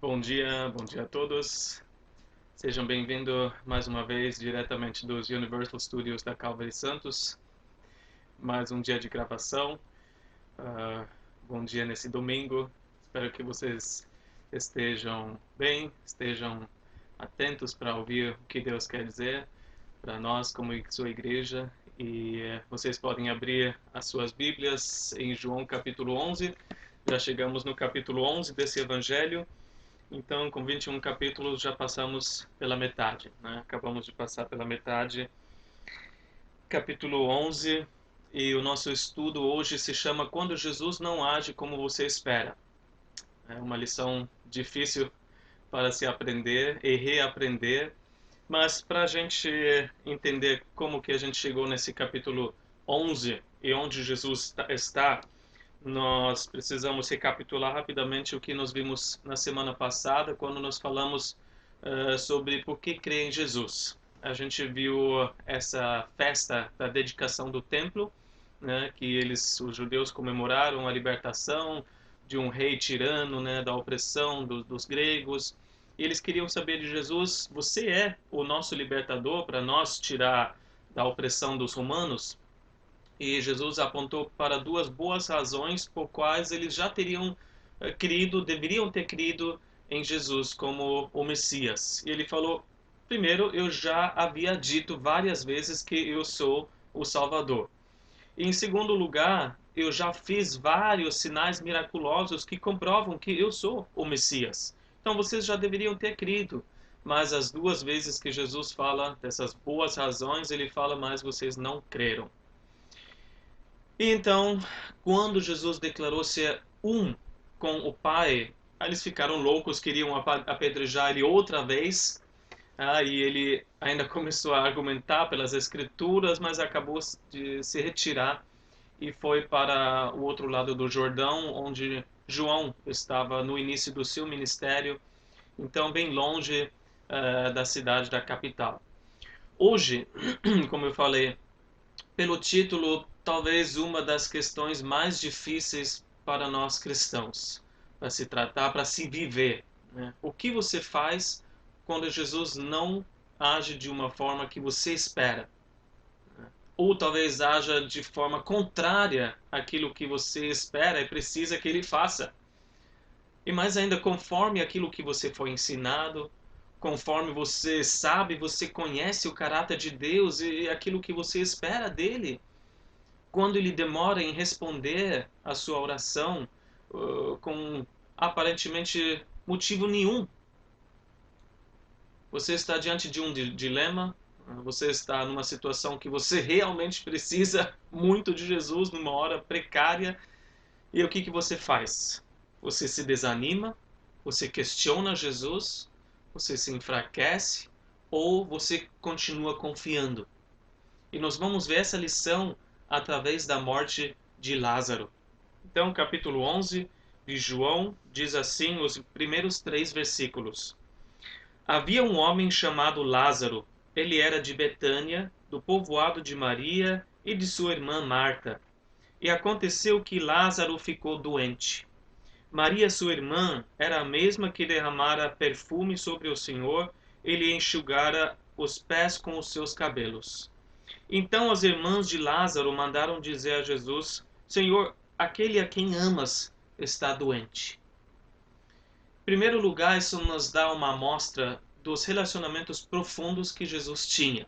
Bom dia a todos. Sejam bem-vindos mais uma vez diretamente dos Universal Studios da Calvary Santos. Mais um dia de gravação. Bom dia nesse domingo. Espero que vocês estejam bem, estejam atentos para ouvir o que Deus quer dizer para nós como sua igreja. E vocês podem abrir as suas Bíblias em João capítulo 11. Já chegamos no capítulo 11 desse evangelho. Então, com 21 capítulos, já passamos pela metade, né? Acabamos de passar pela metade. Capítulo 11, e o nosso estudo hoje se chama Quando Jesus não age como você espera. É uma lição difícil para se aprender e reaprender, mas para a gente entender como que a gente chegou nesse capítulo 11 e onde Jesus está, nós precisamos recapitular rapidamente o que nós vimos na semana passada, quando nós falamos sobre por que crer em Jesus. A gente viu essa festa da dedicação do templo, né, que os judeus comemoraram a libertação de um rei tirano, né, da opressão dos gregos. E eles queriam saber de Jesus: você é o nosso libertador para nós tirar da opressão dos romanos? E Jesus apontou para duas boas razões por quais eles já teriam crido, deveriam ter crido em Jesus como o Messias. E ele falou: primeiro, eu já havia dito várias vezes que eu sou o Salvador. E em segundo lugar, eu já fiz vários sinais miraculosos que comprovam que eu sou o Messias. Então vocês já deveriam ter crido. Mas as duas vezes que Jesus fala dessas boas razões, ele fala: mas vocês não creram. E então, quando Jesus declarou ser um com o Pai, eles ficaram loucos, queriam apedrejar ele outra vez. E ele ainda começou a argumentar pelas Escrituras, mas acabou de se retirar e foi para o outro lado do Jordão, onde João estava no início do seu ministério, então bem longe da cidade, da capital. Hoje, como eu falei, pelo título, talvez uma das questões mais difíceis para nós cristãos, para se tratar, para se viver, né? O que você faz quando Jesus não age de uma forma que você espera? Ou talvez haja de forma contrária àquilo que você espera e precisa que ele faça. E mais ainda, conforme aquilo que você foi ensinado, conforme você sabe, você conhece o caráter de Deus e aquilo que você espera dele. Quando ele demora em responder a sua oração com aparentemente motivo nenhum, você está diante de um dilema, você está numa situação que você realmente precisa muito de Jesus numa hora precária, e o que você faz? Você se desanima, você questiona Jesus, você se enfraquece, ou você continua confiando? E nós vamos ver essa lição através da morte de Lázaro. Então, capítulo 11 de João diz assim os primeiros 3 versículos. Havia um homem chamado Lázaro. Ele era de Betânia, do povoado de Maria e de sua irmã Marta. E aconteceu que Lázaro ficou doente. Maria, sua irmã, era a mesma que derramara perfume sobre o Senhor e lhe enxugara os pés com os seus cabelos. Então as irmãs de Lázaro mandaram dizer a Jesus: Senhor, aquele a quem amas está doente. Em primeiro lugar, isso nos dá uma amostra dos relacionamentos profundos que Jesus tinha,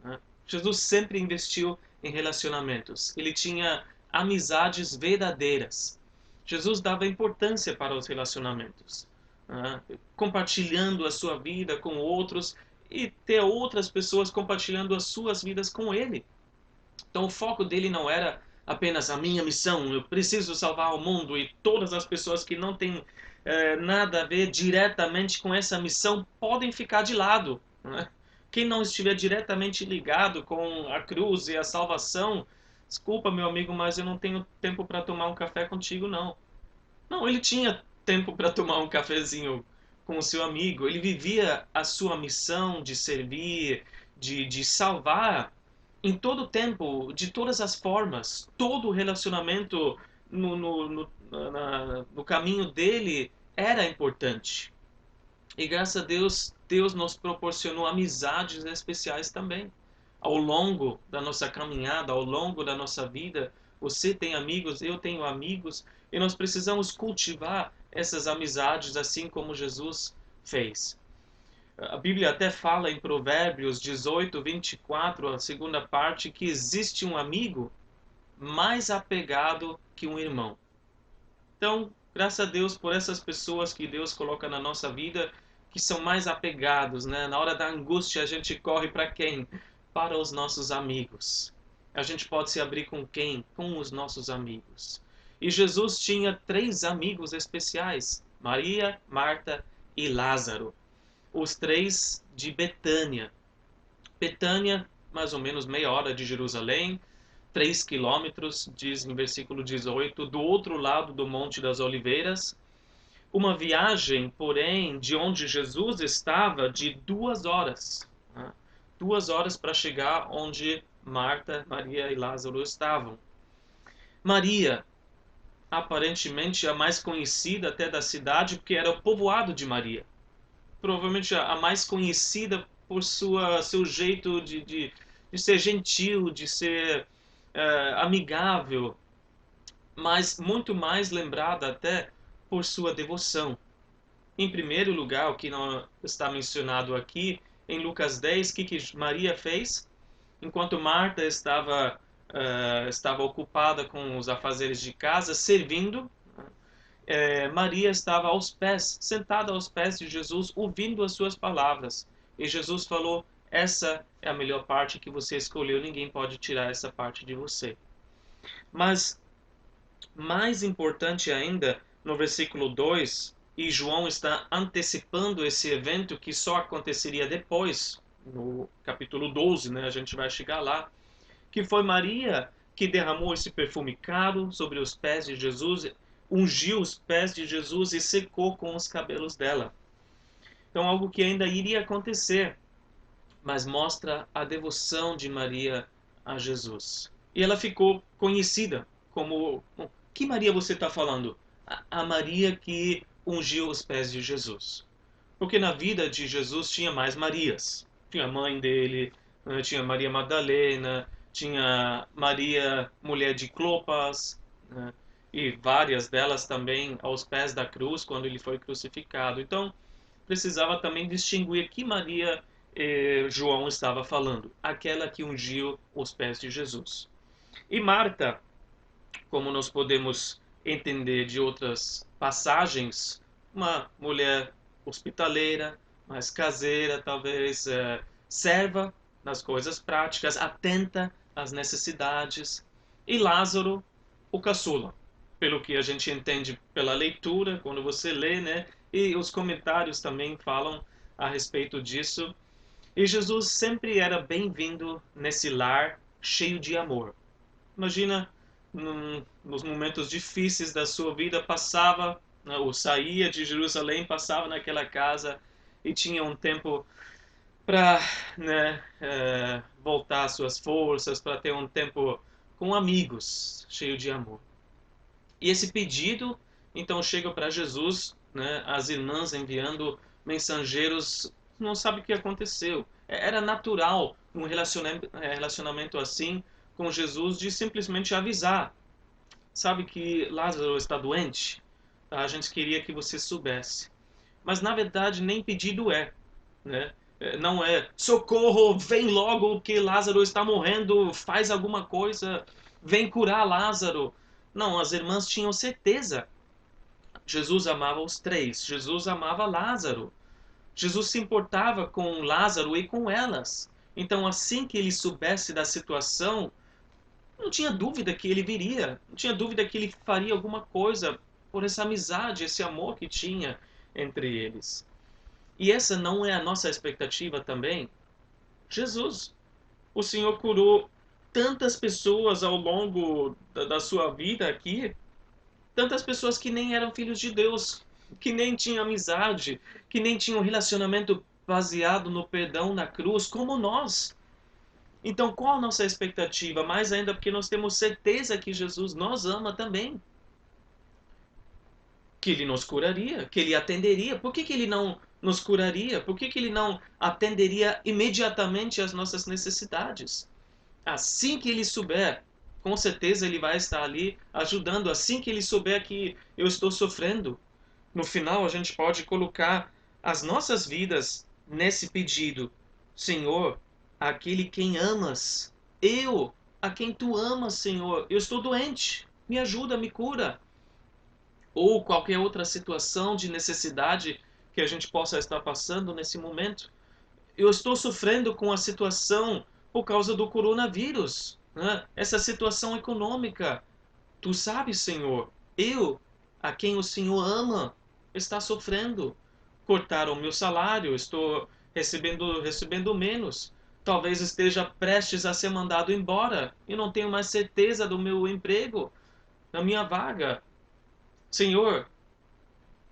né? Jesus sempre investiu em relacionamentos. Ele tinha amizades verdadeiras. Jesus dava importância para os relacionamentos, né? Compartilhando a sua vida com outros e ter outras pessoas compartilhando as suas vidas com ele. Então o foco dele não era apenas a minha missão, eu preciso salvar o mundo, e todas as pessoas que não têm nada a ver diretamente com essa missão podem ficar de lado, né? Quem não estiver diretamente ligado com a cruz e a salvação, desculpa meu amigo, mas eu não tenho tempo para tomar um café contigo não. Não, ele tinha tempo para tomar um cafezinho com o seu amigo. Ele vivia a sua missão de servir, de salvar em todo o tempo, de todas as formas. Todo o relacionamento no caminho dele era importante. E graças a Deus, Deus nos proporcionou amizades especiais também. Ao longo da nossa caminhada, ao longo da nossa vida, você tem amigos, eu tenho amigos, e nós precisamos cultivar essas amizades assim como Jesus fez. A Bíblia até fala em Provérbios 18, 24, a segunda parte, que existe um amigo mais apegado que um irmão. Então, graças a Deus por essas pessoas que Deus coloca na nossa vida, que são mais apegados, né? Na hora da angústia, a gente corre para quem? Para os nossos amigos. A gente pode se abrir com quem? Com os nossos amigos. E Jesus tinha 3 amigos especiais: Maria, Marta e Lázaro. Os 3 de Betânia. Betânia, mais ou menos meia hora de Jerusalém, 3 quilômetros, diz em versículo 18, do outro lado do Monte das Oliveiras. Uma viagem, porém, de onde Jesus estava, de 2 horas. Né? 2 horas para chegar onde Marta, Maria e Lázaro estavam. Maria, aparentemente a mais conhecida até da cidade, porque era o povoado de Maria. Provavelmente a mais conhecida por seu jeito de ser gentil, de ser amigável, mas muito mais lembrada até por sua devoção. Em primeiro lugar, o que não está mencionado aqui, em Lucas 10, o que Maria fez? Enquanto Marta estava ocupada com os afazeres de casa, servindo, Maria estava aos pés, sentada aos pés de Jesus, ouvindo as suas palavras. E Jesus falou: essa é a melhor parte que você escolheu, ninguém pode tirar essa parte de você. Mas, mais importante ainda, no versículo 2, e João está antecipando esse evento que só aconteceria depois, no capítulo 12, né? A gente vai chegar lá, que foi Maria que derramou esse perfume caro sobre os pés de Jesus, ungiu os pés de Jesus e secou com os cabelos dela. Então, algo que ainda iria acontecer, mas mostra a devoção de Maria a Jesus. E ela ficou conhecida como... Que Maria você está falando? A Maria que ungiu os pés de Jesus. Porque na vida de Jesus tinha mais Marias. Tinha a mãe dele, tinha Maria Madalena, tinha Maria, mulher de Clopas, né? E várias delas também aos pés da cruz, quando ele foi crucificado. Então, precisava também distinguir que Maria João estava falando. Aquela que ungiu os pés de Jesus. E Marta, como nós podemos entender de outras passagens, uma mulher hospitaleira, mais caseira, talvez serva nas coisas práticas, atenta às necessidades. E Lázaro, o caçula, pelo que a gente entende pela leitura, quando você lê, né? E os comentários também falam a respeito disso. E Jesus sempre era bem-vindo nesse lar cheio de amor. Imagina, nos momentos difíceis da sua vida, passava, né, ou saía de Jerusalém, passava naquela casa e tinha um tempo para, né, voltar às suas forças, para ter um tempo com amigos, cheio de amor. E esse pedido, então, chega para Jesus, né, as irmãs enviando mensageiros, não sabe o que aconteceu. Era natural um relacionamento assim com Jesus de simplesmente avisar. Sabe que Lázaro está doente? Tá? A gente queria que você soubesse. Mas na verdade nem pedido é, né? Não é socorro, vem logo que Lázaro está morrendo, faz alguma coisa, vem curar Lázaro. Não, as irmãs tinham certeza. Jesus amava os 3. Jesus amava Lázaro. Jesus se importava com Lázaro e com elas. Então, assim que ele soubesse da situação, não tinha dúvida que ele viria. Não tinha dúvida que ele faria alguma coisa por essa amizade, esse amor que tinha entre eles. E essa não é a nossa expectativa também? Jesus, o Senhor curou tantas pessoas ao longo da sua vida aqui, tantas pessoas que nem eram filhos de Deus, que nem tinham amizade, que nem tinham um relacionamento baseado no perdão na cruz, como nós. Então, qual a nossa expectativa? Mais ainda porque nós temos certeza que Jesus nos ama também. Que ele nos curaria, que ele atenderia. Por que ele não nos curaria? Por que Ele não atenderia imediatamente às nossas necessidades? Assim que Ele souber, com certeza Ele vai estar ali ajudando. Assim que Ele souber que eu estou sofrendo, no final a gente pode colocar as nossas vidas nesse pedido. Senhor, aquele quem amas, eu, a quem tu amas, Senhor, eu estou doente, me ajuda, me cura. Ou qualquer outra situação de necessidade que a gente possa estar passando nesse momento. Eu estou sofrendo com a situação por causa do coronavírus, né? Essa situação econômica. Tu sabes, Senhor, eu, a quem o Senhor ama, está sofrendo. Cortaram o meu salário, estou recebendo menos. Talvez esteja prestes a ser mandado embora e não tenho mais certeza do meu emprego, da minha vaga. Senhor,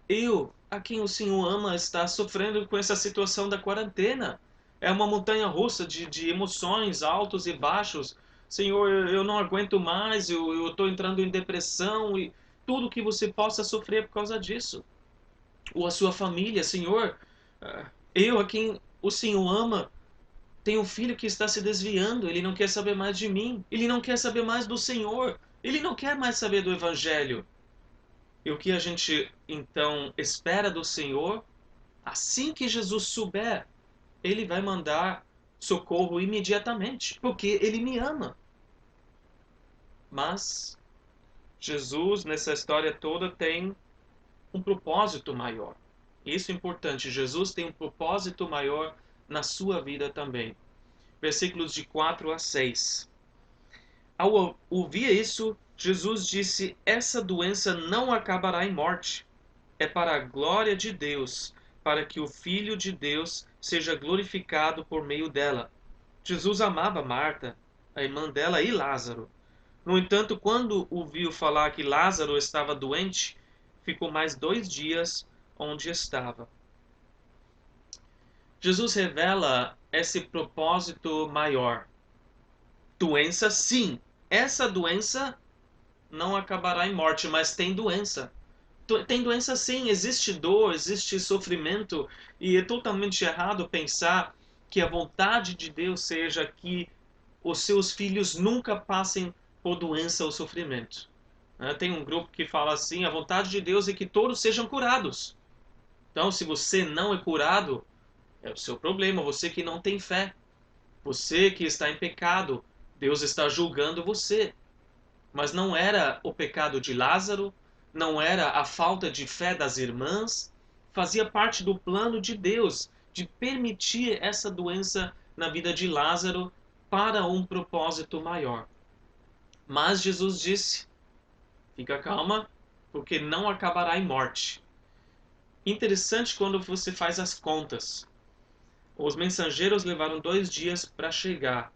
eu, a quem o Senhor ama, está sofrendo com essa situação da quarentena. É uma montanha russa de emoções altos e baixos. Senhor, eu não aguento mais, eu estou entrando em depressão e tudo que você possa sofrer por causa disso. Ou a sua família, Senhor, eu, a quem o Senhor ama, tenho um filho que está se desviando, ele não quer saber mais de mim, ele não quer saber mais do Senhor, ele não quer mais saber do Evangelho. E o que a gente então espera do Senhor? Assim que Jesus souber, ele vai mandar socorro imediatamente, porque ele me ama. Mas Jesus, nessa história toda, tem um propósito maior. Isso é importante. Jesus tem um propósito maior na sua vida também. Versículos de 4 a 6. Ao ouvir isso, Jesus disse: essa doença não acabará em morte. É para a glória de Deus, para que o Filho de Deus seja glorificado por meio dela. Jesus amava Marta, a irmã dela, e Lázaro. No entanto, quando ouviu falar que Lázaro estava doente, ficou mais 2 dias onde estava. Jesus revela esse propósito maior. Doença, sim. Essa doença não acabará em morte, mas tem doença. Tem doença sim, existe dor, existe sofrimento, e é totalmente errado pensar que a vontade de Deus seja que os seus filhos nunca passem por doença ou sofrimento. Tem um grupo que fala assim: a vontade de Deus é que todos sejam curados. Então, se você não é curado, é o seu problema, você que não tem fé, você que está em pecado, Deus está julgando você. Mas não era o pecado de Lázaro, não era a falta de fé das irmãs, fazia parte do plano de Deus de permitir essa doença na vida de Lázaro para um propósito maior. Mas Jesus disse: fica calma, porque não acabará em morte. Interessante quando você faz as contas. Os mensageiros levaram 2 dias para chegar.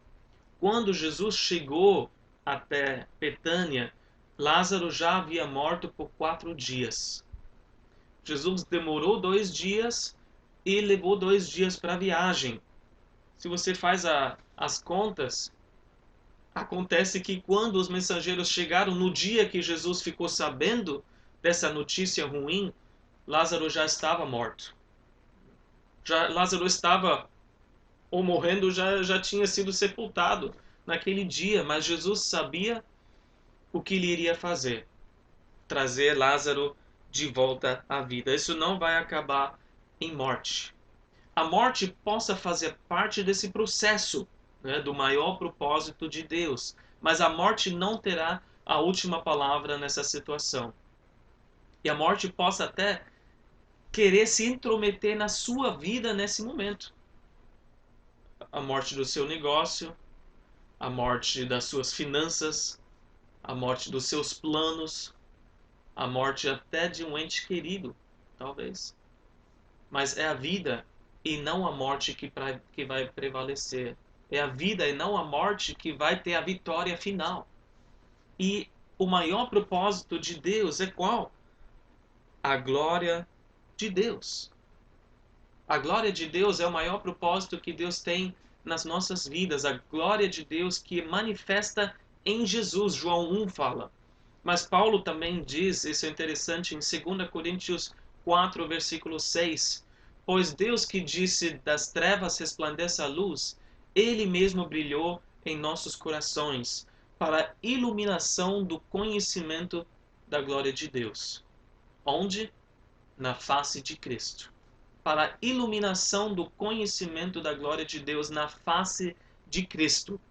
Quando Jesus chegou até Betânia, Lázaro já havia morto por 4 dias. Jesus demorou 2 dias e levou 2 dias para a viagem. Se você faz as contas, acontece que quando os mensageiros chegaram no dia que Jesus ficou sabendo dessa notícia ruim, Lázaro já estava morto. Lázaro estava ou morrendo, já tinha sido sepultado naquele dia, mas Jesus sabia o que ele iria fazer: trazer Lázaro de volta à vida. Isso não vai acabar em morte. A morte possa fazer parte desse processo, né, do maior propósito de Deus, mas a morte não terá a última palavra nessa situação. E a morte possa até querer se intrometer na sua vida nesse momento. A morte do seu negócio, a morte das suas finanças, a morte dos seus planos, a morte até de um ente querido, talvez. Mas é a vida e não a morte que vai prevalecer. É a vida e não a morte que vai ter a vitória final. E o maior propósito de Deus é qual? A glória de Deus. A glória de Deus é o maior propósito que Deus tem nas nossas vidas. A glória de Deus que manifesta em Jesus. João 1 fala. Mas Paulo também diz, isso é interessante, em 2 Coríntios 4, versículo 6. Pois Deus que disse das trevas resplandeça a luz, Ele mesmo brilhou em nossos corações para a iluminação do conhecimento da glória de Deus. Onde? Na face de Cristo. Para a iluminação do conhecimento da glória de Deus na face de Cristo.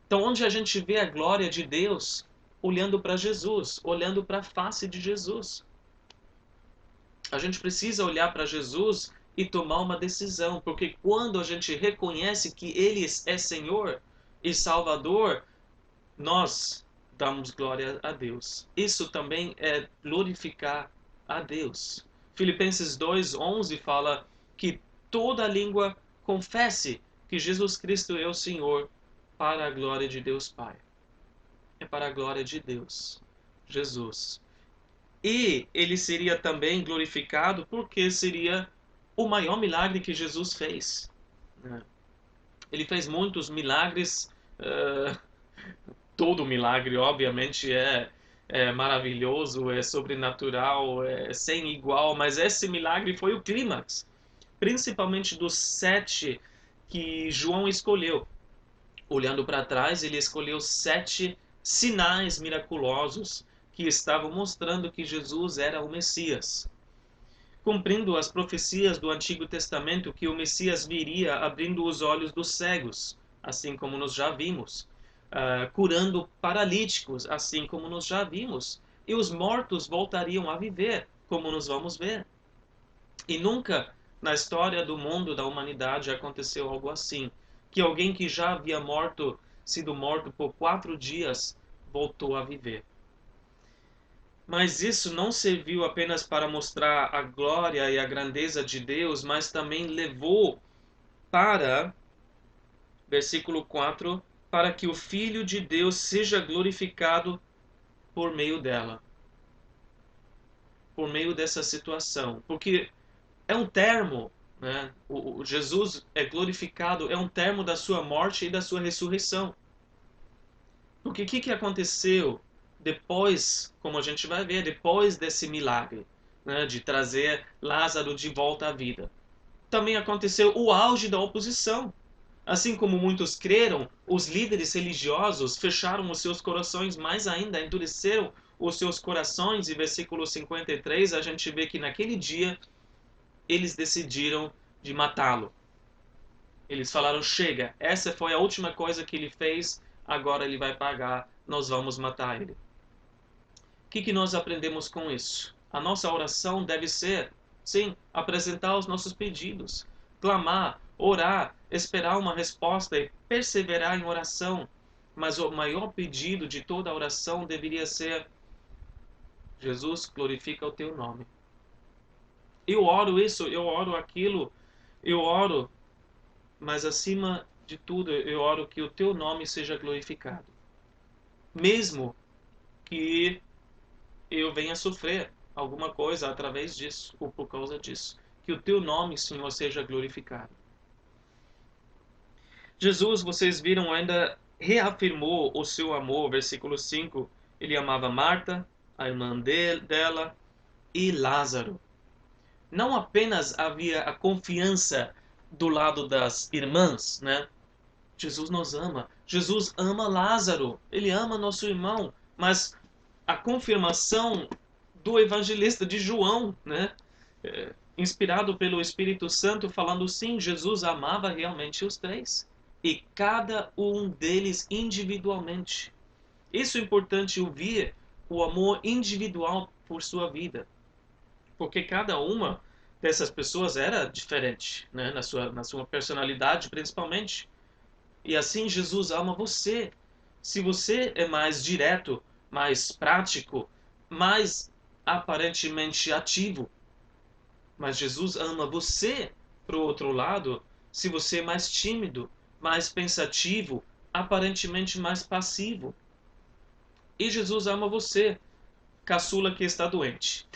Então, onde a gente vê a glória de Deus? Olhando para Jesus, olhando para a face de Jesus. A gente precisa olhar para Jesus e tomar uma decisão, porque quando a gente reconhece que Ele é Senhor e Salvador, nós damos glória a Deus. Isso também é glorificar a Deus. Filipenses 2:11 fala que toda língua confesse que Jesus Cristo é o Senhor, para a glória de Deus Pai. É para a glória de Deus, Jesus. E ele seria também glorificado porque seria o maior milagre que Jesus fez. Ele fez muitos milagres. Todo milagre, obviamente, é maravilhoso, é sobrenatural, é sem igual, mas esse milagre foi o clímax, principalmente dos 7 que João escolheu. Olhando para trás, ele escolheu 7 sinais miraculosos que estavam mostrando que Jesus era o Messias. Cumprindo as profecias do Antigo Testamento que o Messias viria abrindo os olhos dos cegos, assim como nós já vimos, curando paralíticos, assim como nós já vimos, e os mortos voltariam a viver, como nós vamos ver. E nunca na história do mundo, da humanidade, aconteceu algo assim, que alguém que já havia sido morto por 4 dias, voltou a viver. Mas isso não serviu apenas para mostrar a glória e a grandeza de Deus, mas também levou para, versículo 4, para que o Filho de Deus seja glorificado por meio dela. Por meio dessa situação. Porque é um termo, né? O Jesus é glorificado, é um termo da sua morte e da sua ressurreição. Porque o que aconteceu depois, como a gente vai ver, depois desse milagre, né, de trazer Lázaro de volta à vida? Também aconteceu o auge da oposição. Assim como muitos creram, os líderes religiosos fecharam os seus corações mais ainda, endureceram os seus corações, e versículo 53 a gente vê que naquele dia eles decidiram de matá-lo. Eles falaram, chega, essa foi a última coisa que ele fez, agora ele vai pagar, nós vamos matar ele. O que nós aprendemos com isso? A nossa oração deve ser, sim, apresentar os nossos pedidos, clamar, orar, esperar uma resposta e perseverar em oração. Mas o maior pedido de toda a oração deveria ser, Jesus, glorifica o teu nome. Eu oro isso, eu oro aquilo, eu oro, mas acima de tudo eu oro que o teu nome seja glorificado. Mesmo que eu venha sofrer alguma coisa através disso, ou por causa disso. Que o teu nome, Senhor, seja glorificado. Jesus, vocês viram, ainda reafirmou o seu amor, versículo 5. Ele amava Marta, a irmã dela, e Lázaro. Não apenas havia a confiança do lado das irmãs, né? Jesus nos ama. Jesus ama Lázaro. Ele ama nosso irmão. Mas a confirmação do evangelista de João, né? Inspirado pelo Espírito Santo, falando sim, Jesus amava realmente os 3. E cada um deles individualmente. Isso é importante ouvir, o amor individual por sua vida. Porque cada uma dessas pessoas era diferente, né? na sua personalidade principalmente. E assim Jesus ama você. Se você é mais direto, mais prático, mais aparentemente ativo, mas Jesus ama você, pro outro lado, se você é mais tímido, mais pensativo, aparentemente mais passivo. E Jesus ama você, caçula que está doente.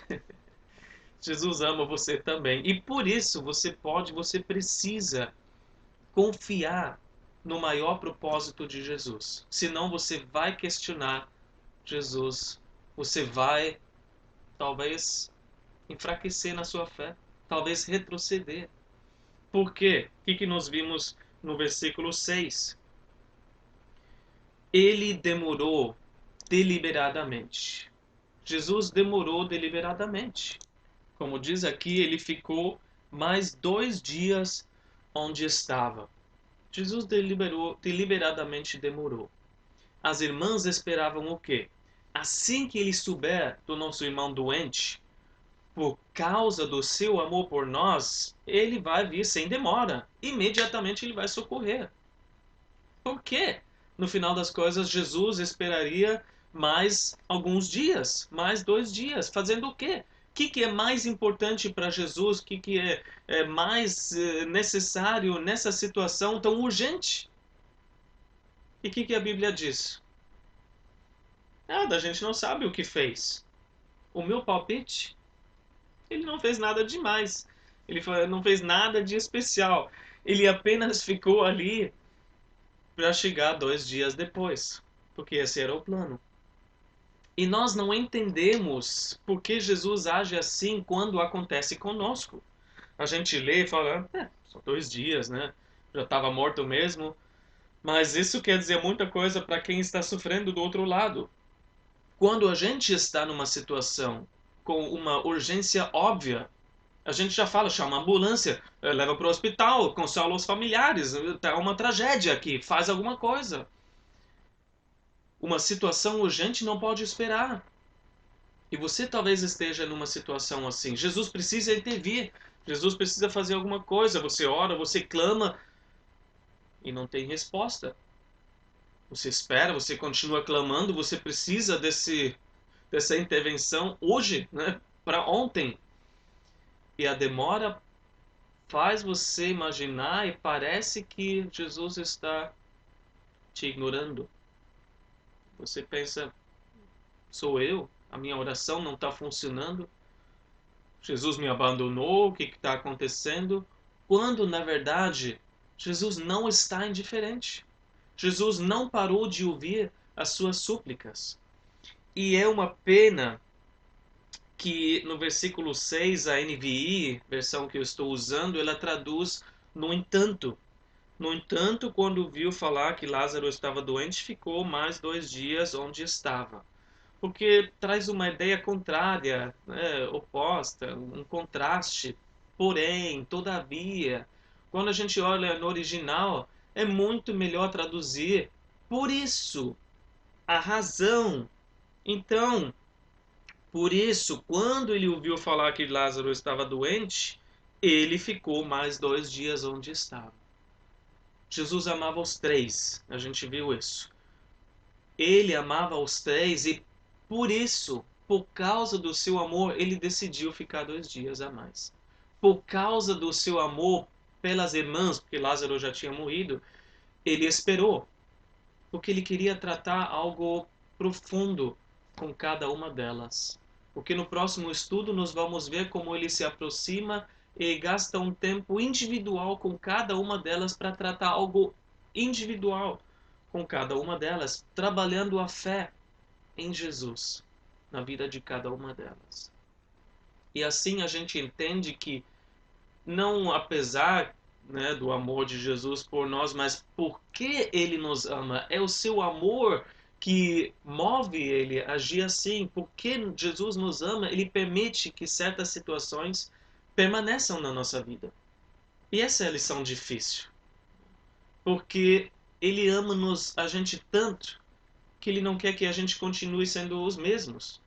Jesus ama você também. E por isso você precisa confiar no maior propósito de Jesus. Senão você vai questionar Jesus. Você vai, talvez, enfraquecer na sua fé. Talvez retroceder. Por quê? O que nós vimos no versículo 6? Ele demorou deliberadamente. Jesus demorou deliberadamente. Como diz aqui, ele ficou mais 2 dias onde estava. Jesus deliberadamente demorou. As irmãs esperavam o quê? Assim que ele souber do nosso irmão doente, por causa do seu amor por nós, ele vai vir sem demora. Imediatamente ele vai socorrer. Por quê? No final das coisas, Jesus esperaria mais alguns dias, mais 2 dias, fazendo o quê? O que é mais importante para Jesus? O que é mais necessário nessa situação tão urgente? E o que a Bíblia diz? Nada, a gente não sabe o que fez. O meu palpite, ele não fez nada demais. Ele não fez nada de especial. Ele apenas ficou ali para chegar 2 dias depois, porque esse era o plano. E nós não entendemos por que Jesus age assim quando acontece conosco. A gente lê e fala, só 2 dias, né? Já estava morto mesmo. Mas isso quer dizer muita coisa para quem está sofrendo do outro lado. Quando a gente está numa situação com uma urgência óbvia, a gente já fala, chama a ambulância, leva para o hospital, consola os familiares, tá uma tragédia aqui, faz alguma coisa. Uma situação urgente não pode esperar. E você talvez esteja numa situação assim. Jesus precisa intervir. Jesus precisa fazer alguma coisa. Você ora, você clama e não tem resposta. Você espera, você continua clamando, você precisa dessa intervenção hoje, né? Para ontem. E a demora faz você imaginar e parece que Jesus está te ignorando. Você pensa, sou eu? A minha oração não está funcionando? Jesus me abandonou? O que está acontecendo? Quando, na verdade, Jesus não está indiferente. Jesus não parou de ouvir as suas súplicas. E é uma pena que no versículo 6, a NVI, versão que eu estou usando, ela traduz no entanto. No entanto, quando viu falar que Lázaro estava doente, ficou mais 2 dias onde estava. Porque traz uma ideia contrária, né, oposta, um contraste. Porém, todavia, quando a gente olha no original, é muito melhor traduzir por isso, a razão. Então, por isso, quando ele ouviu falar que Lázaro estava doente, ele ficou mais 2 dias onde estava. Jesus amava os três, a gente viu isso. Ele amava os três e por isso, por causa do seu amor, ele decidiu ficar 2 dias a mais. Por causa do seu amor pelas irmãs, porque Lázaro já tinha morrido, ele esperou, porque ele queria tratar algo profundo com cada uma delas. Porque no próximo estudo nós vamos ver como ele se aproxima e gasta um tempo individual com cada uma delas para tratar algo individual com cada uma delas, trabalhando a fé em Jesus na vida de cada uma delas. E assim a gente entende que não apesar, né, do amor de Jesus por nós, mas porque ele nos ama, é o seu amor que move ele a agir assim. Porque Jesus nos ama, ele permite que certas situações permaneçam na nossa vida. E essa é a lição difícil, porque ele ama a gente tanto que ele não quer que a gente continue sendo os mesmos.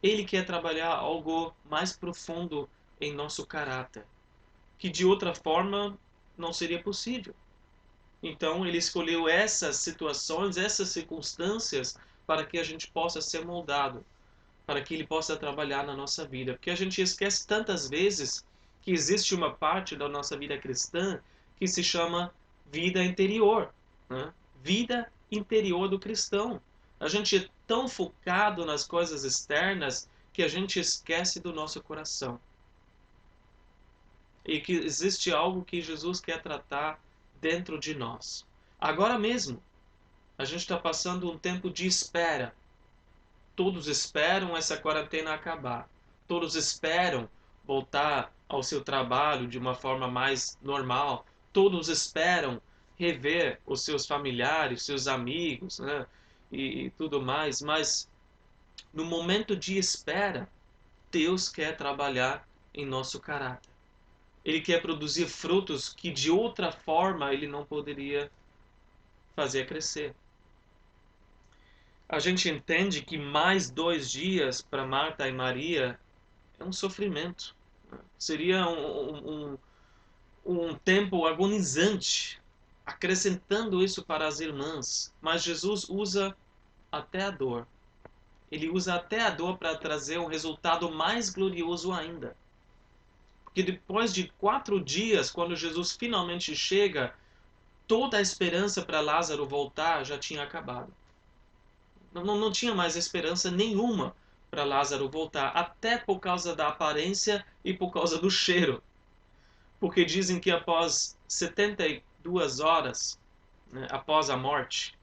Ele quer trabalhar algo mais profundo em nosso caráter, que de outra forma não seria possível. Então ele escolheu essas situações, essas circunstâncias, para que a gente possa ser moldado, para que ele possa trabalhar na nossa vida. Porque a gente esquece tantas vezes que existe uma parte da nossa vida cristã que se chama vida interior, né? Vida interior do cristão. A gente é tão focado nas coisas externas que a gente esquece do nosso coração. E que existe algo que Jesus quer tratar dentro de nós. Agora mesmo, a gente está passando um tempo de espera. Todos esperam essa quarentena acabar. Todos esperam voltar ao seu trabalho de uma forma mais normal. Todos esperam rever os seus familiares, seus amigos, né? E tudo mais. Mas no momento de espera, Deus quer trabalhar em nosso caráter. Ele quer produzir frutos que de outra forma ele não poderia fazer crescer. A gente entende que mais 2 dias para Marta e Maria é um sofrimento. Seria um tempo agonizante, acrescentando isso para as irmãs. Mas Jesus usa até a dor. Ele usa até a dor para trazer um resultado mais glorioso ainda. Porque depois de 4 dias, quando Jesus finalmente chega, toda a esperança para Lázaro voltar já tinha acabado. Não tinha mais esperança nenhuma para Lázaro voltar, até por causa da aparência e por causa do cheiro. Porque dizem que após 72 horas, né, após a morte,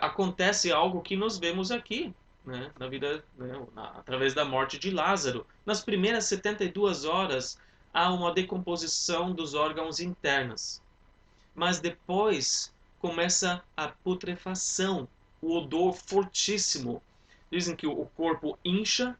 acontece algo que nós vemos aqui, né, na vida, né, através da morte de Lázaro. Nas primeiras 72 horas, há uma decomposição dos órgãos internos. Mas depois começa a putrefação, o odor fortíssimo. Dizem que o corpo incha,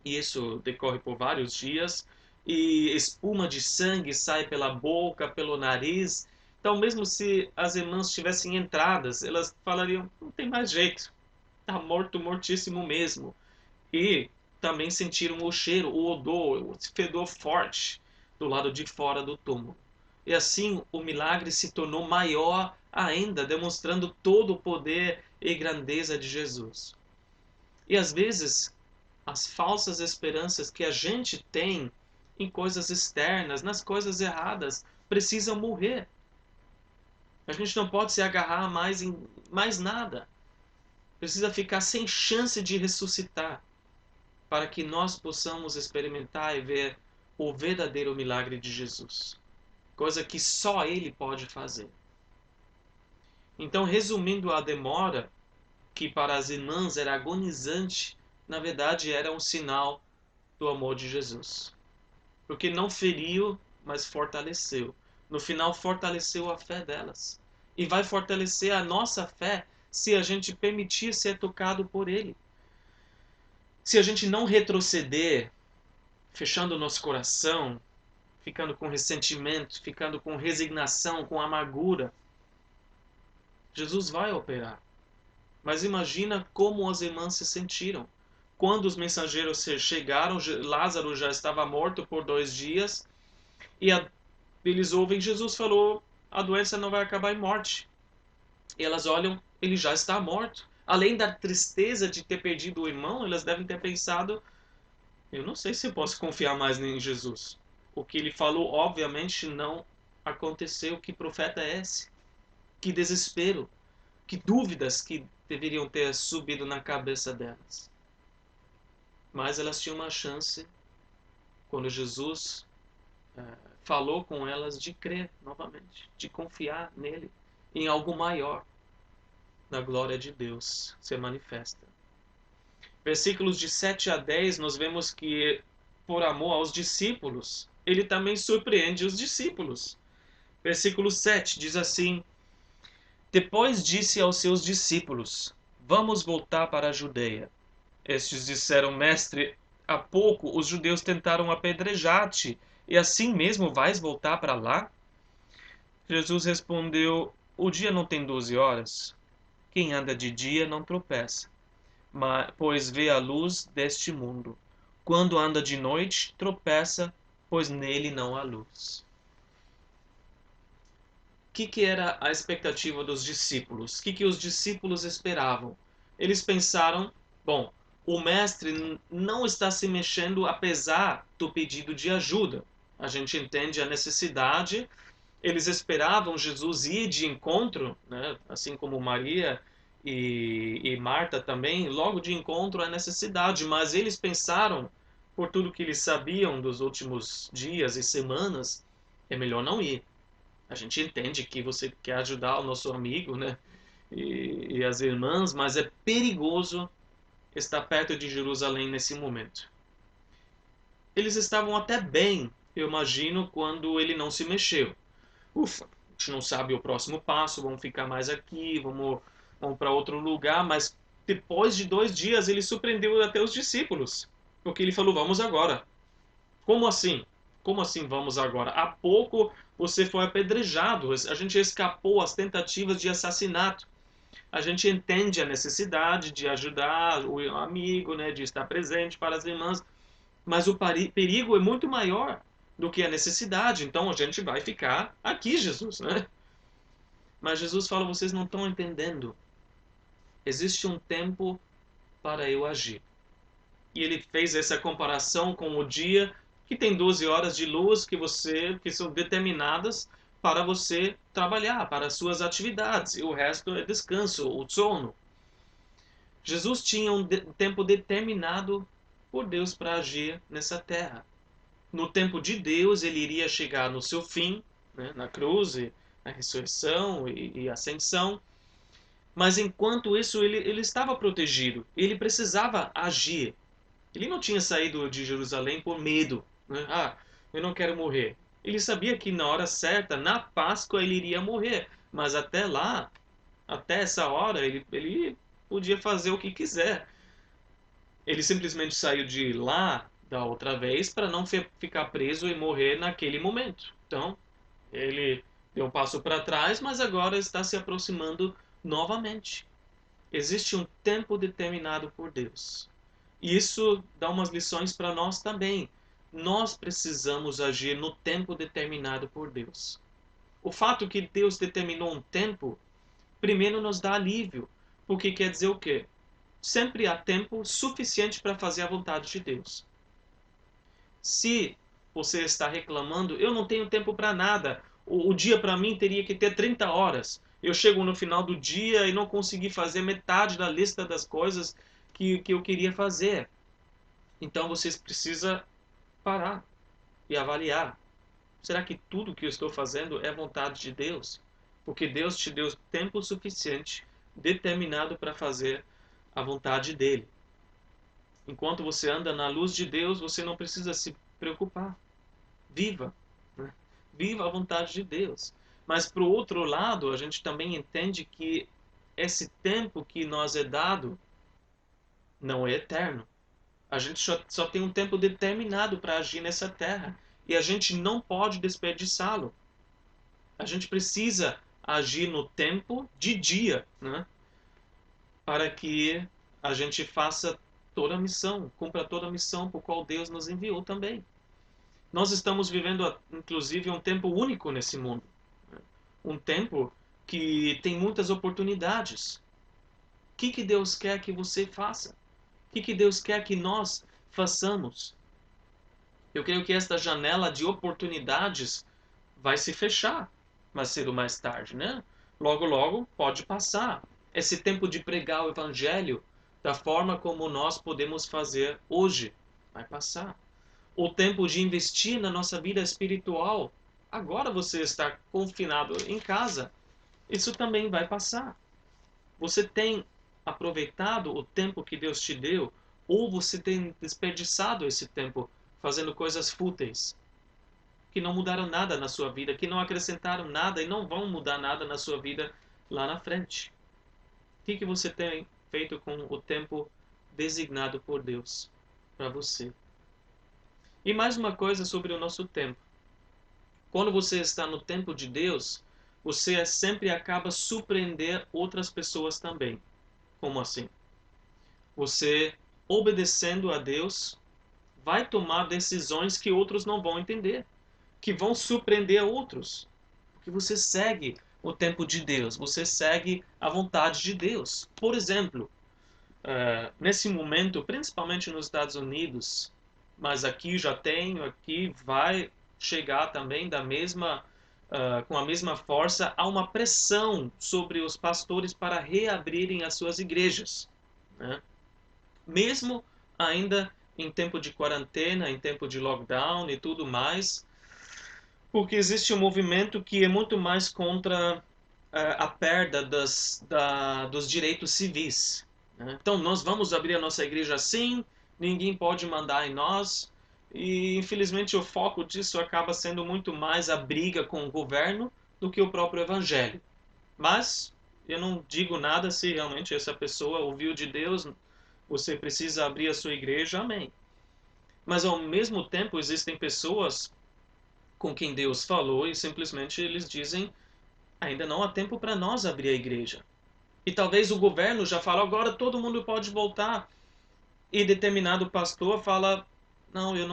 e isso decorre por vários dias, e espuma de sangue sai pela boca, pelo nariz. Então, mesmo se as irmãs estivessem entradas, elas falariam: não tem mais jeito, está morto, mortíssimo mesmo. E também sentiram o cheiro, o odor, o fedor forte do lado de fora do túmulo. E assim o milagre se tornou maior ainda, demonstrando todo o poder e grandeza de Jesus. E às vezes, as falsas esperanças que a gente tem em coisas externas, nas coisas erradas, precisam morrer. A gente não pode se agarrar mais em mais nada. Precisa ficar sem chance de ressuscitar, para que nós possamos experimentar e ver o verdadeiro milagre de Jesus. Coisa que só Ele pode fazer. Então, resumindo a demora, que para as irmãs era agonizante, na verdade era um sinal do amor de Jesus. Porque não feriu, mas fortaleceu. No final, fortaleceu a fé delas. E vai fortalecer a nossa fé se a gente permitir ser tocado por Ele. Se a gente não retroceder, fechando o nosso coração, ficando com ressentimento, ficando com resignação, com amargura, Jesus vai operar. Mas imagina como as irmãs se sentiram. Quando os mensageiros chegaram, Lázaro já estava morto por 2 dias, e eles ouvem Jesus falou: a doença não vai acabar em morte. E elas olham, ele já está morto. Além da tristeza de ter perdido o irmão, elas devem ter pensado: eu não sei se eu posso confiar mais em Jesus. O que ele falou, obviamente, não aconteceu. Que profeta é esse? Que desespero, que dúvidas que deveriam ter subido na cabeça delas. Mas elas tinham uma chance, quando Jesus falou com elas, de crer novamente, de confiar nele, em algo maior, na glória de Deus se manifesta. Versículos de 7 a 10, nós vemos que, por amor aos discípulos, ele também surpreende os discípulos. Versículo 7 diz assim: depois disse aos seus discípulos: vamos voltar para a Judeia. Estes disseram: mestre, há pouco os judeus tentaram apedrejar-te, e assim mesmo vais voltar para lá? Jesus respondeu: o dia não tem 12 horas? Quem anda de dia não tropeça, pois vê a luz deste mundo. Quando anda de noite, tropeça, pois nele não há luz. O que era a expectativa dos discípulos? O que os discípulos esperavam? Eles pensaram: bom, o mestre não está se mexendo apesar do pedido de ajuda. A gente entende a necessidade. Eles esperavam Jesus ir de encontro, né? Assim como Maria e Marta também, logo de encontro à necessidade. Mas eles pensaram, por tudo que eles sabiam dos últimos dias e semanas, é melhor não ir. A gente entende que você quer ajudar o nosso amigo, né? E as irmãs, mas é perigoso estar perto de Jerusalém nesse momento. eles estavam até bem, eu imagino, quando ele não se mexeu. Ufa, a gente não sabe o próximo passo, vamos ficar mais aqui, vamos para outro lugar, mas depois de 2 dias ele surpreendeu até os discípulos, porque ele falou, vamos agora. Como assim? Como assim vamos agora? Há pouco você foi apedrejado, a gente escapou às tentativas de assassinato. A gente entende a necessidade de ajudar o amigo, né, de estar presente para as irmãs, mas o perigo é muito maior do que a necessidade. Então a gente vai ficar aqui, Jesus, né? Mas Jesus fala, vocês não estão entendendo. Existe um tempo para eu agir. E ele fez essa comparação com o dia que tem 12 horas de luz que são determinadas para você trabalhar, para as suas atividades, e o resto é descanso, o sono. Jesus tinha um tempo determinado por Deus para agir nessa terra. No tempo de Deus, ele iria chegar no seu fim, né, na cruz, na ressurreição e ascensão. Mas enquanto isso, ele estava protegido. Ele precisava agir. Ele não tinha saído de Jerusalém por medo. Né? Ah, eu não quero morrer. Ele sabia que na hora certa, na Páscoa, ele iria morrer. Mas até lá, até essa hora, ele podia fazer o que quiser. Ele simplesmente saiu de lá da outra vez para não ficar preso e morrer naquele momento. Então, ele deu um passo para trás, mas agora está se aproximando novamente. Existe um tempo determinado por Deus. E isso dá umas lições para nós também. Nós precisamos agir no tempo determinado por Deus. O fato que Deus determinou um tempo, primeiro nos dá alívio, porque quer dizer o quê? Sempre há tempo suficiente para fazer a vontade de Deus. Se você está reclamando, eu não tenho tempo para nada, o dia para mim teria que ter 30 horas. Eu chego no final do dia e não consegui fazer metade da lista das coisas que eu queria fazer. Então você precisa parar e avaliar. Será que tudo que eu estou fazendo é vontade de Deus? Porque Deus te deu tempo suficiente, determinado para fazer a vontade dele. Enquanto você anda na luz de Deus, você não precisa se preocupar. Viva, né? Viva a vontade de Deus. Mas, por outro lado, a gente também entende que esse tempo que nós é dado não é eterno. A gente só tem um tempo determinado para agir nessa terra. E a gente não pode desperdiçá-lo. A gente precisa agir no tempo de dia, né? Para que a gente faça toda a missão, cumpra toda a missão por qual Deus nos enviou também. Nós estamos vivendo, inclusive, um tempo único nesse mundo. Um tempo que tem muitas oportunidades. O que Deus quer que você faça? O que Deus quer que nós façamos? Eu creio que esta janela de oportunidades vai se fechar mais cedo ou mais tarde, né? Logo, logo pode passar. Esse tempo de pregar o evangelho da forma como nós podemos fazer hoje vai passar. O tempo de investir na nossa vida espiritual, agora você está confinado em casa, isso também vai passar. Você tem aproveitado o tempo que Deus te deu ou você tem desperdiçado esse tempo fazendo coisas fúteis? Que não mudaram nada na sua vida, que não acrescentaram nada e não vão mudar nada na sua vida lá na frente. O que você tem feito com o tempo designado por Deus para você? E mais uma coisa sobre o nosso tempo. Quando você está no tempo de Deus, você sempre acaba surpreender outras pessoas também. Como assim? Você, obedecendo a Deus, vai tomar decisões que outros não vão entender, que vão surpreender outros. Porque você segue o tempo de Deus, você segue a vontade de Deus. Por exemplo, nesse momento, principalmente nos Estados Unidos, mas aqui já tenho, aqui vai chegar também com a mesma força, há uma pressão sobre os pastores para reabrirem as suas igrejas, né? Mesmo ainda em tempo de quarentena, em tempo de lockdown e tudo mais, porque existe um movimento que é muito mais contra a perda dos direitos civis, né? Então, nós vamos abrir a nossa igreja assim, ninguém pode mandar em nós, E infelizmente o foco disso acaba sendo muito mais a briga com o governo do que o próprio evangelho. Mas eu não digo nada se realmente essa pessoa ouviu de Deus, você precisa abrir a sua igreja, amém. Mas ao mesmo tempo existem pessoas com quem Deus falou e simplesmente eles dizem, ainda não há tempo para nós abrir a igreja. E talvez o governo já fala, agora todo mundo pode voltar. E determinado pastor fala, não, eu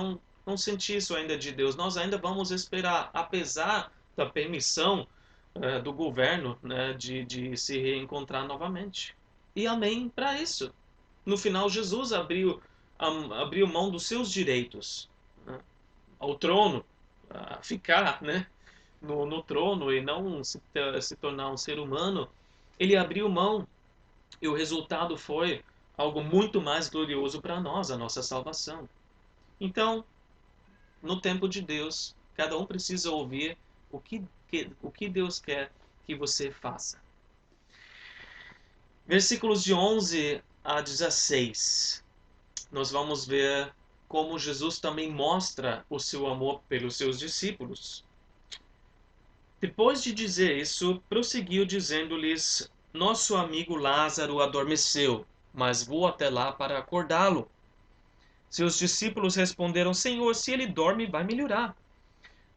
não senti isso ainda de Deus, nós ainda vamos esperar, apesar da permissão do governo, né, de se reencontrar novamente. E amém para isso. No final, Jesus abriu mão dos seus direitos, né, ao trono, a ficar, né, no trono e não se tornar um ser humano. Ele abriu mão e o resultado foi algo muito mais glorioso para nós, a nossa salvação. Então, no tempo de Deus, cada um precisa ouvir o que Deus quer que você faça. Versículos de 11 a 16. Nós vamos ver como Jesus também mostra o seu amor pelos seus discípulos. Depois de dizer isso, prosseguiu dizendo-lhes: Nosso amigo Lázaro adormeceu, mas vou até lá para acordá-lo. Seus discípulos responderam: Senhor, se ele dorme, vai melhorar.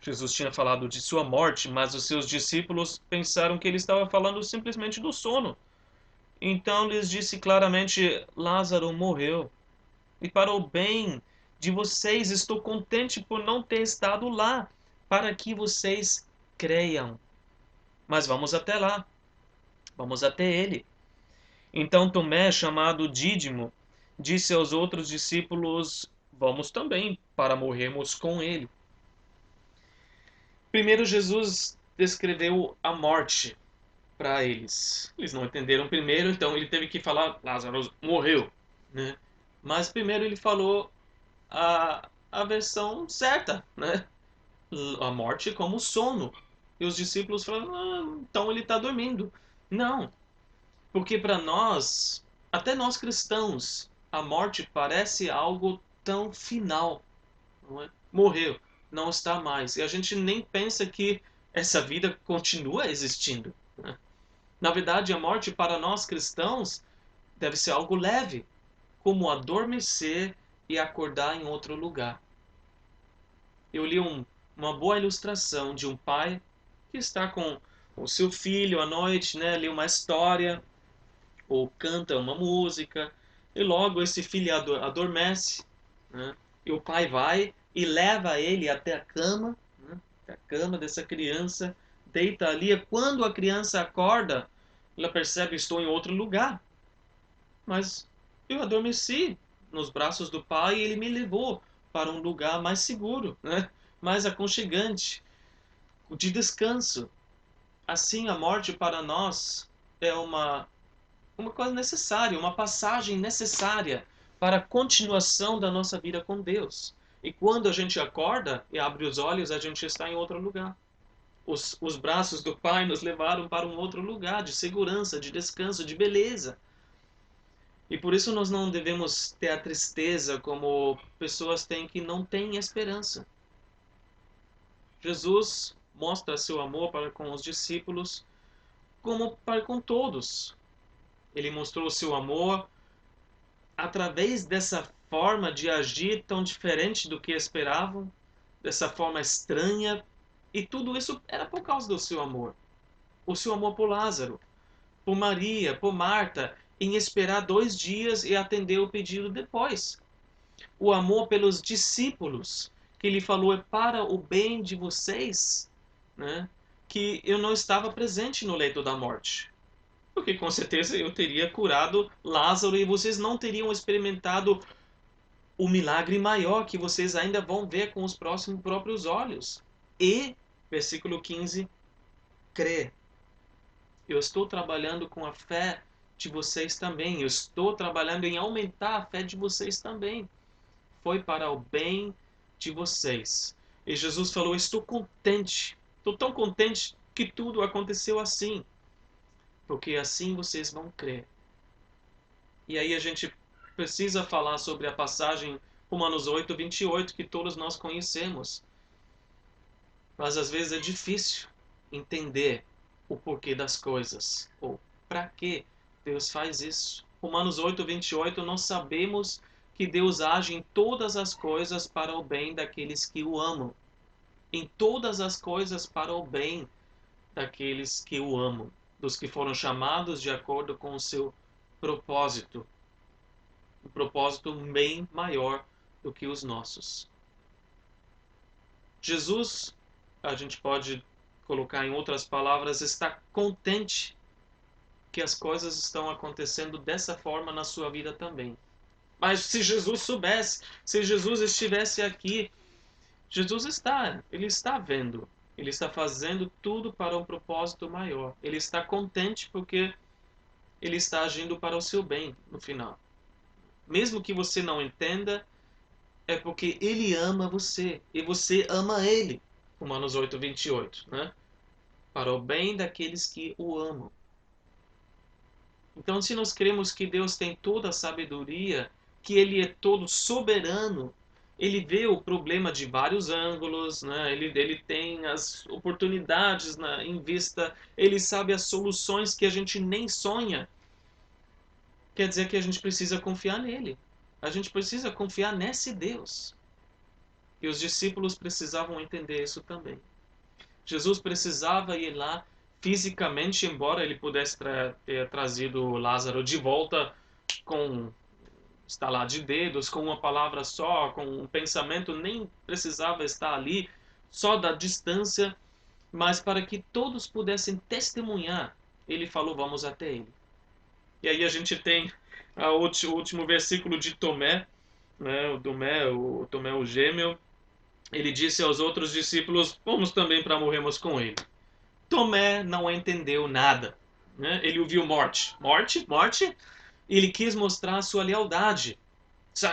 Jesus tinha falado de sua morte, mas os seus discípulos pensaram que ele estava falando simplesmente do sono. Então lhes disse claramente: Lázaro morreu. E para o bem de vocês, estou contente por não ter estado lá, para que vocês creiam. Mas vamos até lá, vamos até ele. Então Tomé, chamado Dídimo, disse aos outros discípulos: Vamos também, para morrermos com ele. Primeiro, Jesus descreveu a morte para eles. Eles não entenderam primeiro, então ele teve que falar: Lázaro morreu, né? Mas primeiro ele falou a versão certa, né? A morte como sono. E os discípulos falaram: então ele está dormindo. Não, porque para nós, até nós cristãos, a morte parece algo tão final, não é? Morreu, não está mais. E a gente nem pensa que essa vida continua existindo, né? Na verdade, a morte para nós cristãos deve ser algo leve, como adormecer e acordar em outro lugar. Eu li uma boa ilustração de um pai que está com o seu filho à noite, né, lê uma história ou canta uma música e logo esse filho adormece, né, e o pai vai e leva ele até a cama, né, até a cama dessa criança, deita ali. Quando a criança acorda, ela percebe: estou em outro lugar, mas eu adormeci nos braços do pai e ele me levou para um lugar mais seguro, né? Mais aconchegante, de descanso. Assim, a morte para nós é uma coisa necessária, uma passagem necessária para a continuação da nossa vida com Deus. E quando a gente acorda e abre os olhos, a gente está em outro lugar. Os braços do Pai nos levaram para um outro lugar de segurança, de descanso, de beleza. E por isso nós não devemos ter a tristeza como pessoas têm que não têm esperança. Jesus mostra seu amor para com os discípulos como para com todos. Ele mostrou seu amor através dessa forma de agir tão diferente do que esperavam, dessa forma estranha, e tudo isso era por causa do seu amor. O seu amor por Lázaro, por Maria, por Marta, em esperar 2 dias e atender o pedido depois. O amor pelos discípulos, que ele falou: é para o bem de vocês, né, que eu não estava presente no leito da morte. Porque com certeza eu teria curado Lázaro e vocês não teriam experimentado o milagre maior que vocês ainda vão ver com os próprios olhos. E, versículo 15, crê. Eu estou trabalhando com a fé de vocês também. Eu estou trabalhando em aumentar a fé de vocês também. Foi para o bem de vocês. E Jesus falou: estou contente. Estou tão contente que tudo aconteceu assim. Porque assim vocês vão crer. E aí a gente precisa falar sobre a passagem Romanos 8, 28, que todos nós conhecemos. Mas às vezes é difícil entender o porquê das coisas, ou para que Deus faz isso. Romanos 8, 28, nós sabemos que Deus age em todas as coisas para o bem daqueles que o amam. Em todas as coisas para o bem daqueles que o amam, dos que foram chamados de acordo com o seu propósito. Um propósito bem maior do que os nossos. Jesus, a gente pode colocar em outras palavras, está contente que as coisas estão acontecendo dessa forma na sua vida também. Mas se Jesus soubesse, se Jesus estivesse aqui, ele está vendo, ele está fazendo tudo para um propósito maior. Ele está contente porque ele está agindo para o seu bem no final. Mesmo que você não entenda, é porque ele ama você e você ama ele. Romanos 8, 28, né? Para o bem daqueles que o amam. Então, se nós cremos que Deus tem toda a sabedoria, que ele é todo soberano, ele vê o problema de vários ângulos, né? Ele tem as oportunidades em vista, ele sabe as soluções que a gente nem sonha. Quer dizer que a gente precisa confiar nele. A gente precisa confiar nesse Deus. E os discípulos precisavam entender isso também. Jesus precisava ir lá fisicamente, embora ele pudesse ter trazido Lázaro de volta com estalar de dedos, com uma palavra só, com um pensamento, nem precisava estar ali, só da distância, mas para que todos pudessem testemunhar, ele falou, vamos até ele. E aí a gente tem o último versículo de Tomé, né, o Tomé, o gêmeo, ele disse aos outros discípulos, vamos também para morrermos com ele. Tomé não entendeu nada, né? Ele ouviu morte. Morte? Morte? Ele quis mostrar a sua lealdade.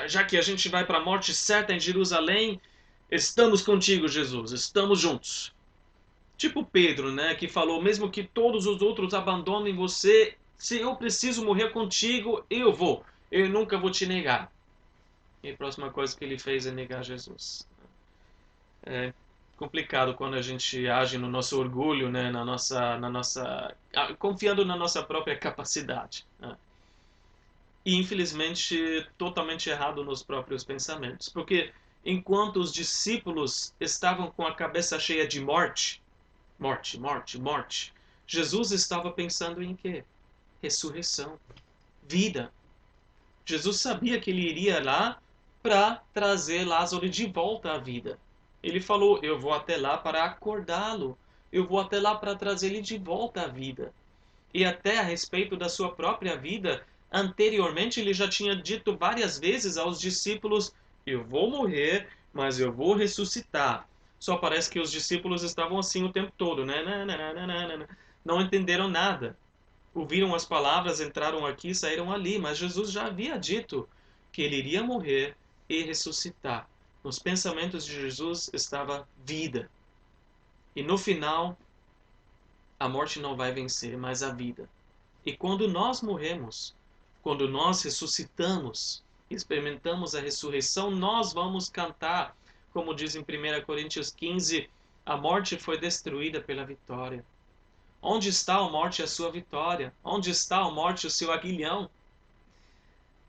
Já que a gente vai para a morte certa em Jerusalém, estamos contigo, Jesus, estamos juntos. Tipo Pedro, né, que falou, mesmo que todos os outros abandonem você, se eu preciso morrer contigo, eu vou. Eu nunca vou te negar. E a próxima coisa que ele fez é negar Jesus. É complicado quando a gente age no nosso orgulho, né, confiando na nossa própria capacidade, né? E infelizmente totalmente errado nos próprios pensamentos, porque enquanto os discípulos estavam com a cabeça cheia de morte, morte, morte, morte, Jesus estava pensando em quê? Ressurreição, vida. Jesus sabia que ele iria lá para trazer Lázaro de volta à vida. Ele falou, eu vou até lá para acordá-lo. Eu vou até lá para trazer ele de volta à vida. E até a respeito da sua própria vida, anteriormente ele já tinha dito várias vezes aos discípulos, eu vou morrer, mas eu vou ressuscitar. Só parece que os discípulos estavam assim o tempo todo, né? Não entenderam nada. Ouviram as palavras, entraram aqui, saíram ali, mas Jesus já havia dito que ele iria morrer e ressuscitar. Nos pensamentos de Jesus estava vida. E no final, a morte não vai vencer, mas a vida. E quando nós morremos, quando nós ressuscitamos, experimentamos a ressurreição, nós vamos cantar, como diz em 1 Coríntios 15, a morte foi destruída pela vitória. Onde está a morte a sua vitória? Onde está a morte o seu aguilhão?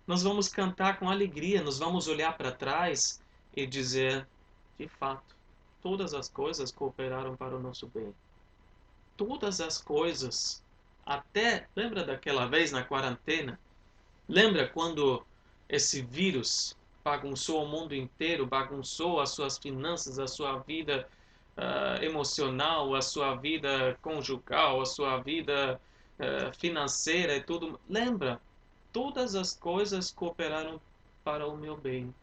Nós vamos cantar com alegria, nós vamos olhar para trás e dizer, de fato, todas as coisas cooperaram para o nosso bem. Todas as coisas. Até, lembra daquela vez na quarentena? Lembra quando esse vírus bagunçou o mundo inteiro, bagunçou as suas finanças, a sua vida emocional, a sua vida conjugal, a sua vida financeira e tudo. Lembra? Todas as coisas cooperaram para o meu bem.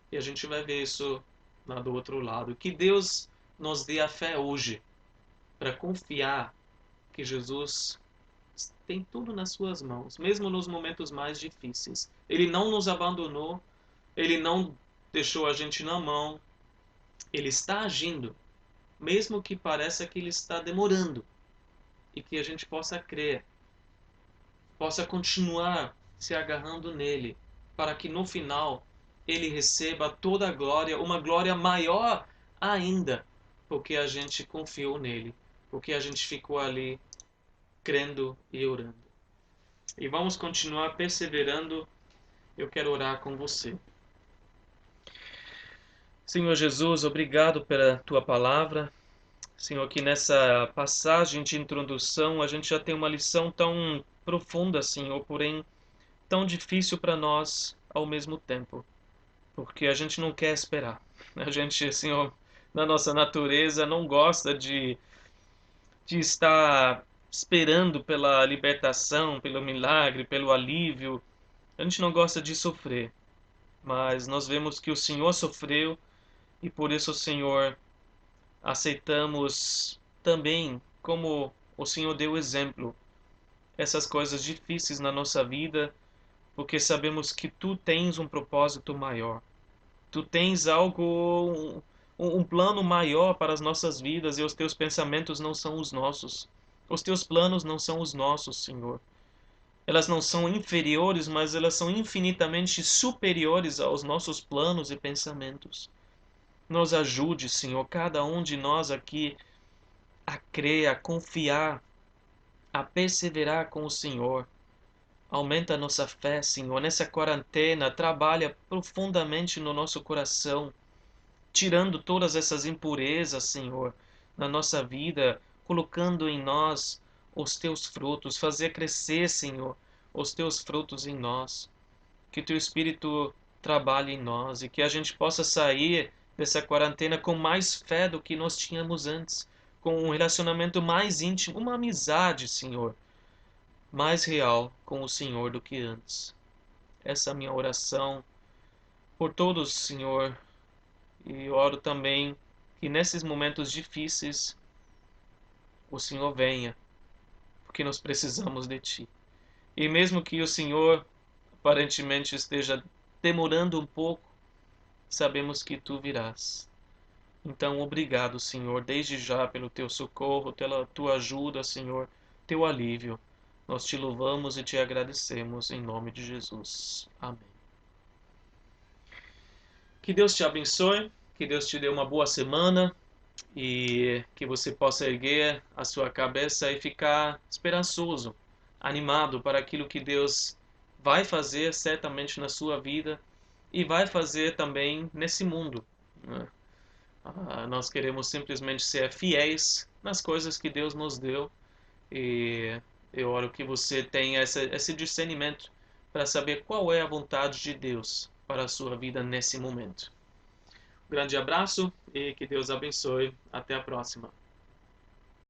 E a gente vai ver isso lá do outro lado. Que Deus nos dê a fé hoje para confiar que Jesus tem tudo nas suas mãos, mesmo nos momentos mais difíceis. Ele não nos abandonou, ele não deixou a gente na mão, ele está agindo, mesmo que pareça que ele está demorando, e que a gente possa crer, possa continuar se agarrando nele, para que no final Ele receba toda a glória, uma glória maior ainda, porque a gente confiou nele, porque a gente ficou ali crendo e orando. E vamos continuar perseverando. Eu quero orar com você. Senhor Jesus, obrigado pela tua palavra. Senhor, que nessa passagem de introdução a gente já tem uma lição tão profunda, Senhor, porém tão difícil para nós ao mesmo tempo, porque a gente não quer esperar. A gente, Senhor, na nossa natureza não gosta de estar esperando pela libertação, pelo milagre, pelo alívio. A gente não gosta de sofrer, mas nós vemos que o Senhor sofreu e por isso, Senhor, aceitamos também, como o Senhor deu exemplo, essas coisas difíceis na nossa vida, porque sabemos que Tu tens um propósito maior. Tu tens algo, um plano maior para as nossas vidas e os Teus pensamentos não são os nossos. Os Teus planos não são os nossos, Senhor. Elas não são inferiores, mas elas são infinitamente superiores aos nossos planos e pensamentos. Nos ajude, Senhor, cada um de nós aqui a crer, a confiar, a perseverar com o Senhor. Aumenta a nossa fé, Senhor. Nessa quarentena, trabalha profundamente no nosso coração, tirando todas essas impurezas, Senhor, na nossa vida, colocando em nós os teus frutos, fazer crescer, Senhor, os teus frutos em nós. Que teu Espírito trabalhe em nós e que a gente possa sair dessa quarentena com mais fé do que nós tínhamos antes, com um relacionamento mais íntimo, uma amizade, Senhor, mais real com o Senhor do que antes. Essa é a minha oração por todos, Senhor, e oro também que nesses momentos difíceis o Senhor venha, porque nós precisamos de Ti. E mesmo que o Senhor aparentemente esteja demorando um pouco, sabemos que Tu virás. Então, obrigado, Senhor, desde já pelo Teu socorro, pela Tua ajuda, Senhor, Teu alívio. Nós Te louvamos e Te agradecemos em nome de Jesus. Amém. Que Deus te abençoe, que Deus te dê uma boa semana e que você possa erguer a sua cabeça e ficar esperançoso, animado para aquilo que Deus vai fazer certamente na sua vida e vai fazer também nesse mundo, né? Nós queremos simplesmente ser fiéis nas coisas que Deus nos deu e eu oro que você tenha esse discernimento para saber qual é a vontade de Deus para a sua vida nesse momento. Um grande abraço e que Deus abençoe. Até a próxima.